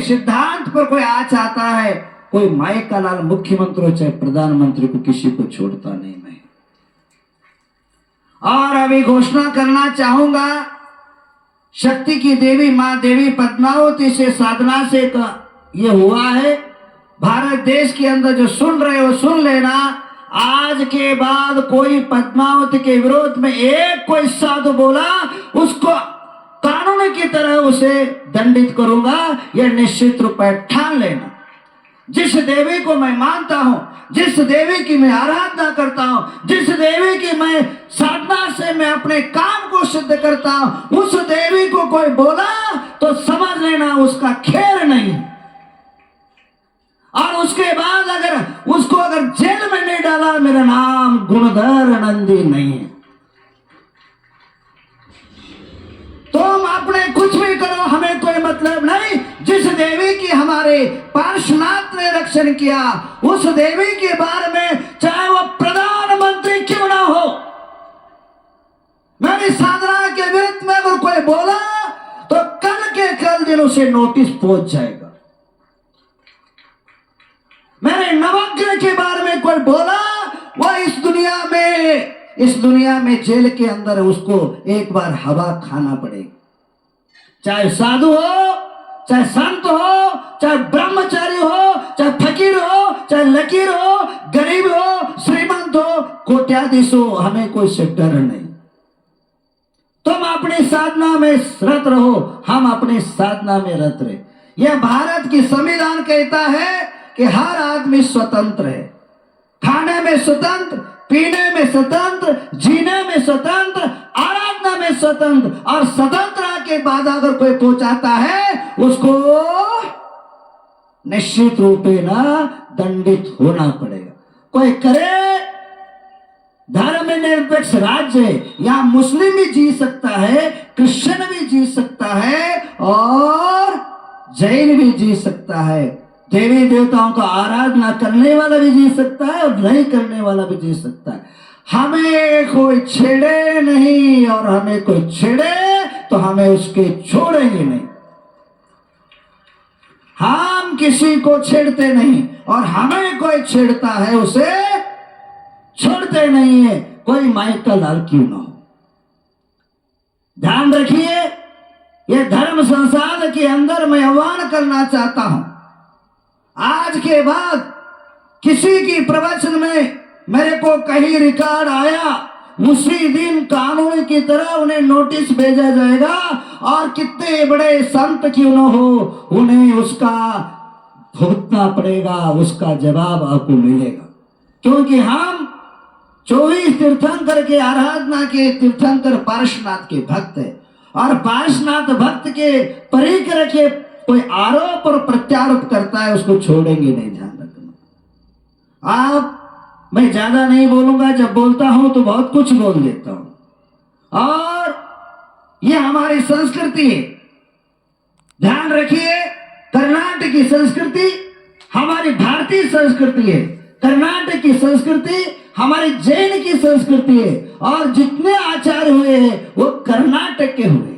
सिद्धांत पर कोई आ चाहता है, कोई माई का लाल मुख्यमंत्री हो चाहे प्रधानमंत्री को, किसी को छोड़ता नहीं मैं। और अभी घोषणा करना चाहूंगा, शक्ति की देवी मां देवी पद्मावती से साधना से ये हुआ है। भारत देश के अंदर जो सुन रहे हो सुन लेना, आज के बाद कोई पद्मावती के विरोध में एक कोई साधु बोला, उसको कानून की तरह उसे दंडित करूंगा, यह निश्चित रूप में ठान लेना। जिस देवी को मैं मानता हूं, जिस देवी की मैं आराधना करता हूं, जिस देवी की मैं साधना से मैं अपने काम को सिद्ध करता हूं, उस देवी को कोई बोला तो समझ लेना उसका खैर नहीं। और उसके बाद अगर उसको जेल में नहीं डाला, मेरा नाम गुणधर नंदी नहीं है। तुम अपने कुछ भी करो, हमें कोई मतलब नहीं। जिस देवी की हमारे पार्श्वनाथ ने रक्षण किया, उस देवी के बारे में चाहे वो प्रधानमंत्री क्यों ना हो, मेरी साधना के विरुद्ध में अगर कोई बोला तो कल के कल दिन उसे नोटिस पहुंच जाएगा। मेरे नवग्रह के बारे में कोई बोला, वो इस दुनिया में जेल के अंदर उसको एक बार हवा खाना पड़ेगा। चाहे साधु हो, चाहे संत हो, चाहे ब्रह्मचारी हो, चाहे फकीर हो, चाहे लकीर हो, गरीब हो, श्रीमंत हो, कोट्याधीश हो, हमें कोई से डर नहीं। तुम अपनी साधना में रत रहो, हम अपनी साधना में रत रहे। यह भारत की संविधान कहता है कि हर आदमी स्वतंत्र है, खाने में स्वतंत्र, पीने में स्वतंत्र, जीने में स्वतंत्र, आराधना में स्वतंत्र। और स्वतंत्रता के बाद अगर कोई पहुंचाता है, उसको निश्चित रूप में ना दंडित होना पड़ेगा। कोई करे धर्म निरपेक्ष राज्य, यहाँ मुस्लिम भी जी सकता है, क्रिश्चियन भी जी सकता है और जैन भी जी सकता है, देवी देवताओं का आराधना करने वाला भी जी सकता है और नहीं करने वाला भी जी सकता है। हमें कोई छेड़े नहीं, और हमें कोई छेड़े तो हमें उसके छोड़ेंगे नहीं। हम किसी को छेड़ते नहीं, और हमें कोई छेड़ता है उसे छोड़ते नहीं है, कोई माइक का लाल क्यों ना हो। ध्यान रखिए, यह धर्म संसार के अंदर मैं आह्वान करना चाहता हूं, आज के बाद किसी की प्रवचन में मेरे को कहीं रिकॉर्ड आया, उसी दिन कानून की तरह उन्हें नोटिस भेजा जाएगा, और कितने बड़े संत क्यों न हो, उन्हें उसका भुगतना पड़ेगा, उसका जवाब आपको मिलेगा। क्योंकि हम 24 तीर्थंकर के आराधना के तीर्थंकर पार्श्वनाथ के भक्त है, और पार्श्वनाथ भक्त के परिकर के कोई आरोप और प्रत्यारोप करता है, उसको छोड़ेंगे नहीं। ध्यान रखना। आप, मैं ज्यादा नहीं बोलूंगा, जब बोलता हूं तो बहुत कुछ बोल देता हूं, और यह हमारी संस्कृति है। ध्यान रखिए, कर्नाटक की संस्कृति हमारी भारतीय संस्कृति है, कर्नाटक की संस्कृति हमारी जैन की संस्कृति है, और जितने आचार्य हुए हैं वो कर्नाटक के हुए।